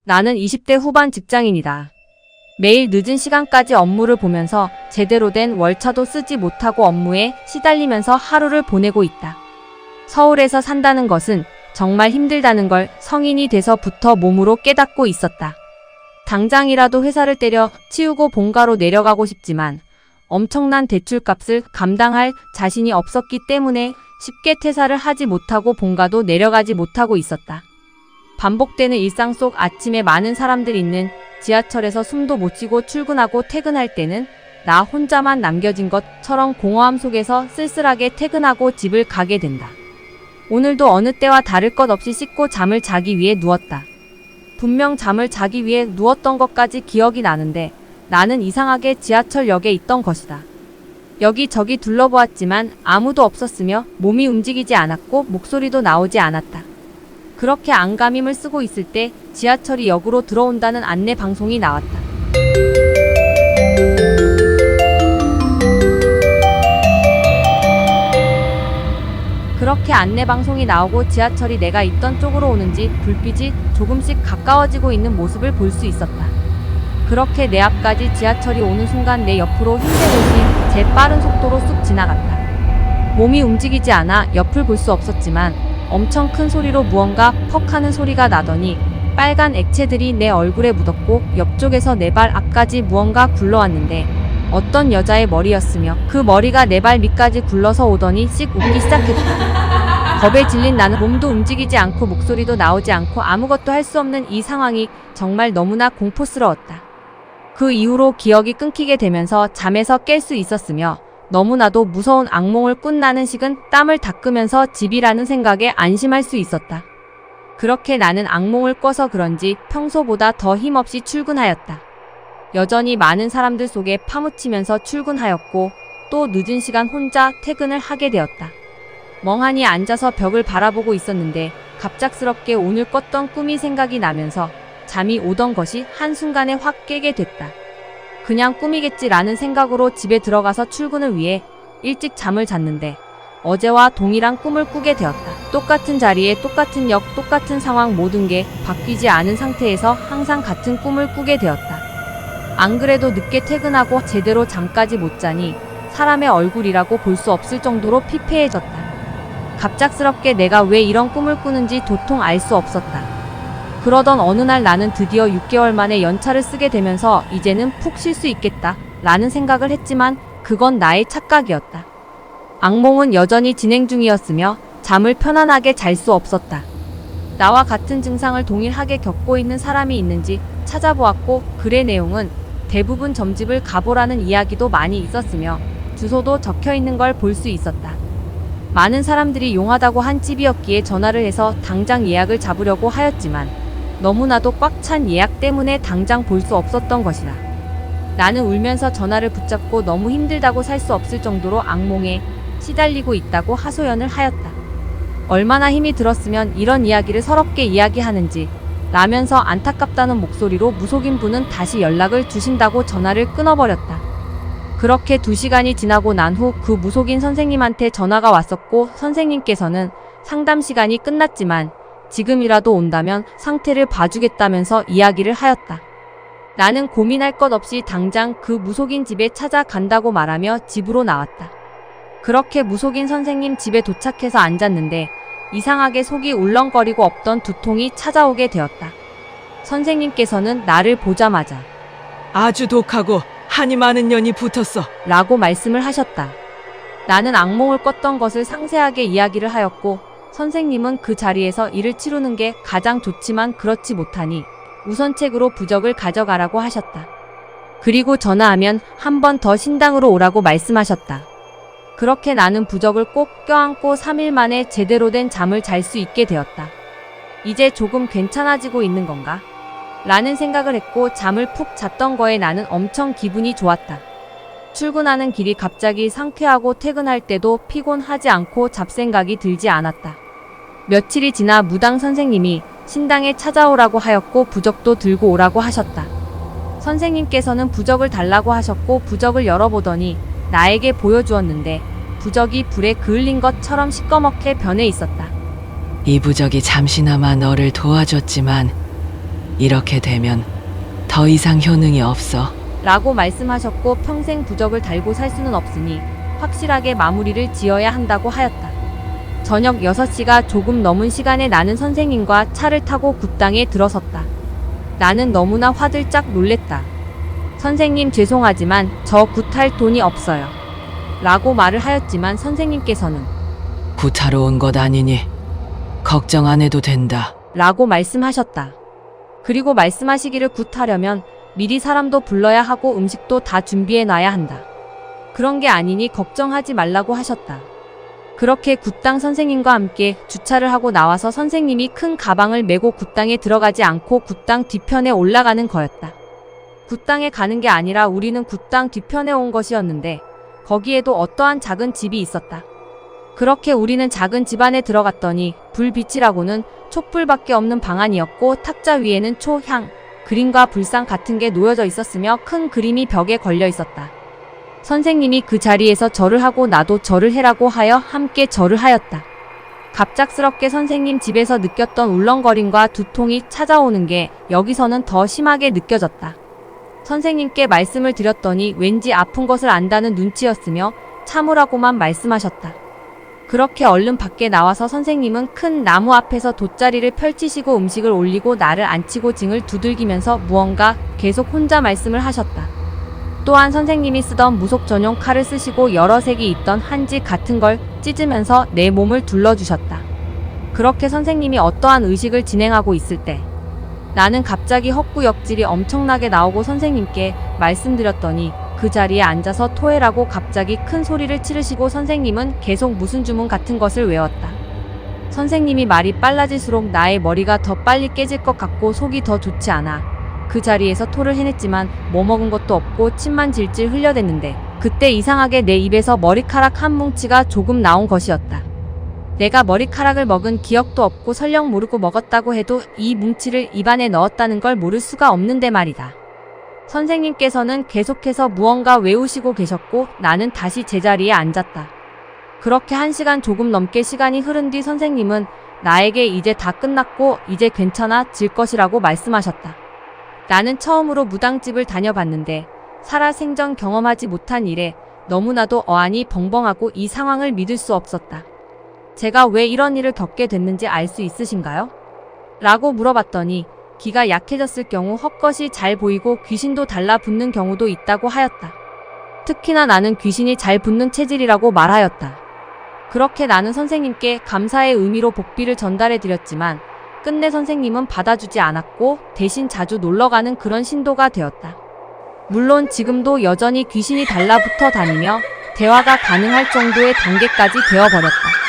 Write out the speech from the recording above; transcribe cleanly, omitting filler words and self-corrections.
나는 20대 후반 직장인이다. 매일 늦은 시간까지 업무를 보면서 제대로 된 월차도 쓰지 못하고 업무에 시달리면서 하루를 보내고 있다. 서울에서 산다는 것은 정말 힘들다는 걸 성인이 돼서부터 몸으로 깨닫고 있었다. 당장이라도 회사를 때려 치우고 본가로 내려가고 싶지만 엄청난 대출값을 감당할 자신이 없었기 때문에 쉽게 퇴사를 하지 못하고 본가도 내려가지 못하고 있었다. 반복되는 일상 속 아침에 많은 사람들이 있는 지하철에서 숨도 못 쉬고 출근하고 퇴근할 때는 나 혼자만 남겨진 것처럼 공허함 속에서 쓸쓸하게 퇴근하고 집을 가게 된다. 오늘도 어느 때와 다를 것 없이 씻고 잠을 자기 위해 누웠다. 분명 잠을 자기 위해 누웠던 것까지 기억이 나는데 나는 이상하게 지하철역에 있던 것이다. 여기저기 둘러보았지만 아무도 없었으며 몸이 움직이지 않았고 목소리도 나오지 않았다. 그렇게 안감힘을 쓰고 있을 때 지하철이 역으로 들어온다는 안내 방송이 나왔다. 그렇게 안내 방송이 나오고 지하철이 내가 있던 쪽으로 오는지 불빛이 조금씩 가까워지고 있는 모습을 볼 수 있었다. 그렇게 내 앞까지 지하철이 오는 순간 내 옆으로 흰색옷이 제 빠른 속도로 쑥 지나갔다. 몸이 움직이지 않아 옆을 볼 수 없었지만 엄청 큰 소리로 무언가 퍽 하는 소리가 나더니 빨간 액체들이 내 얼굴에 묻었고 옆쪽에서 내 발 앞까지 무언가 굴러왔는데 어떤 여자의 머리였으며 그 머리가 내 발 밑까지 굴러서 오더니 씩 웃기 시작했다. 겁에 질린 나는 몸도 움직이지 않고 목소리도 나오지 않고 아무것도 할 수 없는 이 상황이 정말 너무나 공포스러웠다. 그 이후로 기억이 끊기게 되면서 잠에서 깰 수 있었으며 너무나도 무서운 악몽을 꾼 나는 식은 땀을 닦으면서 집이라는 생각에 안심할 수 있었다. 그렇게 나는 악몽을 꿔서 그런지 평소보다 더 힘없이 출근하였다. 여전히 많은 사람들 속에 파묻히면서 출근하였고 또 늦은 시간 혼자 퇴근을 하게 되었다. 멍하니 앉아서 벽을 바라보고 있었는데 갑작스럽게 오늘 꿨던 꿈이 생각이 나면서 잠이 오던 것이 한순간에 확 깨게 됐다. 그냥 꿈이겠지라는 생각으로 집에 들어가서 출근을 위해 일찍 잠을 잤는데 어제와 동일한 꿈을 꾸게 되었다. 똑같은 자리에 똑같은 역, 똑같은 상황 모든 게 바뀌지 않은 상태에서 항상 같은 꿈을 꾸게 되었다. 안 그래도 늦게 퇴근하고 제대로 잠까지 못 자니 사람의 얼굴이라고 볼 수 없을 정도로 피폐해졌다. 갑작스럽게 내가 왜 이런 꿈을 꾸는지 도통 알 수 없었다. 그러던 어느 날 나는 드디어 6개월 만에 연차를 쓰게 되면서 이제는 푹 쉴 수 있겠다 라는 생각을 했지만 그건 나의 착각이었다. 악몽은 여전히 진행 중이었으며 잠을 편안하게 잘 수 없었다. 나와 같은 증상을 동일하게 겪고 있는 사람이 있는지 찾아보았고 글의 내용은 대부분 점집을 가보라는 이야기도 많이 있었으며 주소도 적혀 있는 걸 볼 수 있었다. 많은 사람들이 용하다고 한 집이었기에 전화를 해서 당장 예약을 잡으려고 하였지만 너무나도 꽉 찬 예약 때문에 당장 볼 수 없었던 것이다. 나는 울면서 전화를 붙잡고 너무 힘들다고 살 수 없을 정도로 악몽에 시달리고 있다고 하소연을 하였다. 얼마나 힘이 들었으면 이런 이야기를 서럽게 이야기하는지 라면서 안타깝다는 목소리로 무속인 분은 다시 연락을 주신다고 전화를 끊어버렸다. 그렇게 2시간이 지나고 난 후 그 무속인 선생님한테 전화가 왔었고 선생님께서는 상담 시간이 끝났지만 지금이라도 온다면 상태를 봐주겠다면서 이야기를 하였다. 나는 고민할 것 없이 당장 그 무속인 집에 찾아간다고 말하며 집으로 나왔다. 그렇게 무속인 선생님 집에 도착해서 앉았는데 이상하게 속이 울렁거리고 없던 두통이 찾아오게 되었다. 선생님께서는 나를 보자마자 아주 독하고 한이 많은 년이 붙었어 라고 말씀을 하셨다. 나는 악몽을 꿨던 것을 상세하게 이야기를 하였고 선생님은 그 자리에서 일을 치르는 게 가장 좋지만 그렇지 못하니 우선책으로 부적을 가져가라고 하셨다. 그리고 전화하면 한 번 더 신당으로 오라고 말씀하셨다. 그렇게 나는 부적을 꼭 껴안고 3일 만에 제대로 된 잠을 잘 수 있게 되었다. 이제 조금 괜찮아지고 있는 건가? 라는 생각을 했고 잠을 푹 잤던 거에 나는 엄청 기분이 좋았다. 출근하는 길이 갑자기 상쾌하고 퇴근할 때도 피곤하지 않고 잡생각이 들지 않았다. 며칠이 지나 무당 선생님이 신당에 찾아오라고 하였고 부적도 들고 오라고 하셨다. 선생님께서는 부적을 달라고 하셨고 부적을 열어보더니 나에게 보여주었는데 부적이 불에 그을린 것처럼 시꺼멓게 변해 있었다. 이 부적이 잠시나마 너를 도와줬지만 이렇게 되면 더 이상 효능이 없어. 라고 말씀하셨고 평생 부적을 달고 살 수는 없으니 확실하게 마무리를 지어야 한다고 하였다. 저녁 6시가 조금 넘은 시간에 나는 선생님과 차를 타고 굿당에 들어섰다. 나는 너무나 화들짝 놀랬다. 선생님 죄송하지만 저 굿할 돈이 없어요. 라고 말을 하였지만 선생님께서는 굿하러 온 것 아니니 걱정 안 해도 된다. 라고 말씀하셨다. 그리고 말씀하시기를 굿하려면 미리 사람도 불러야 하고 음식도 다 준비해 놔야 한다. 그런 게 아니니 걱정하지 말라고 하셨다. 그렇게 굿당 선생님과 함께 주차를 하고 나와서 선생님이 큰 가방을 메고 굿당에 들어가지 않고 굿당 뒤편에 올라가는 거였다. 굿당에 가는 게 아니라 우리는 굿당 뒤편에 온 것이었는데 거기에도 어떠한 작은 집이 있었다. 그렇게 우리는 작은 집 안에 들어갔더니 불빛이라고는 촛불밖에 없는 방 안이었고 탁자 위에는 초, 향, 그림과 불상 같은 게 놓여져 있었으며 큰 그림이 벽에 걸려 있었다. 선생님이 그 자리에서 절을 하고 나도 절을 해라고 하여 함께 절을 하였다. 갑작스럽게 선생님 집에서 느꼈던 울렁거림과 두통이 찾아오는 게 여기서는 더 심하게 느껴졌다. 선생님께 말씀을 드렸더니 왠지 아픈 것을 안다는 눈치였으며 참으라고만 말씀하셨다. 그렇게 얼른 밖에 나와서 선생님은 큰 나무 앞에서 돗자리를 펼치시고 음식을 올리고 나를 앉히고 징을 두들기면서 무언가 계속 혼자 말씀을 하셨다. 또한 선생님이 쓰던 무속 전용 칼을 쓰시고 여러 색이 있던 한지 같은 걸 찢으면서 내 몸을 둘러주셨다. 그렇게 선생님이 어떠한 의식을 진행하고 있을 때 나는 갑자기 헛구역질이 엄청나게 나오고 선생님께 말씀드렸더니 그 자리에 앉아서 토해라고 갑자기 큰 소리를 치르시고 선생님은 계속 무슨 주문 같은 것을 외웠다. 선생님이 말이 빨라질수록 나의 머리가 더 빨리 깨질 것 같고 속이 더 좋지 않아. 그 자리에서 토를 해냈지만 뭐 먹은 것도 없고 침만 질질 흘려댔는데 그때 이상하게 내 입에서 머리카락 한 뭉치가 조금 나온 것이었다. 내가 머리카락을 먹은 기억도 없고 설령 모르고 먹었다고 해도 이 뭉치를 입안에 넣었다는 걸 모를 수가 없는데 말이다. 선생님께서는 계속해서 무언가 외우시고 계셨고 나는 다시 제자리에 앉았다. 그렇게 1시간 조금 넘게 시간이 흐른 뒤 선생님은 나에게 이제 다 끝났고 이제 괜찮아질 것이라고 말씀하셨다. 나는 처음으로 무당집을 다녀봤는데 살아생전 경험하지 못한 일에 너무나도 어안이 벙벙하고 이 상황을 믿을 수 없었다. 제가 왜 이런 일을 겪게 됐는지 알 수 있으신가요? 라고 물어봤더니 기가 약해졌을 경우 헛것이 잘 보이고 귀신도 달라붙는 경우도 있다고 하였다. 특히나 나는 귀신이 잘 붙는 체질이라고 말하였다. 그렇게 나는 선생님께 감사의 의미로 복비를 전달해 드렸지만 끝내 선생님은 받아주지 않았고 대신 자주 놀러가는 그런 신도가 되었다. 물론 지금도 여전히 귀신이 달라붙어 다니며 대화가 가능할 정도의 단계까지 되어버렸다.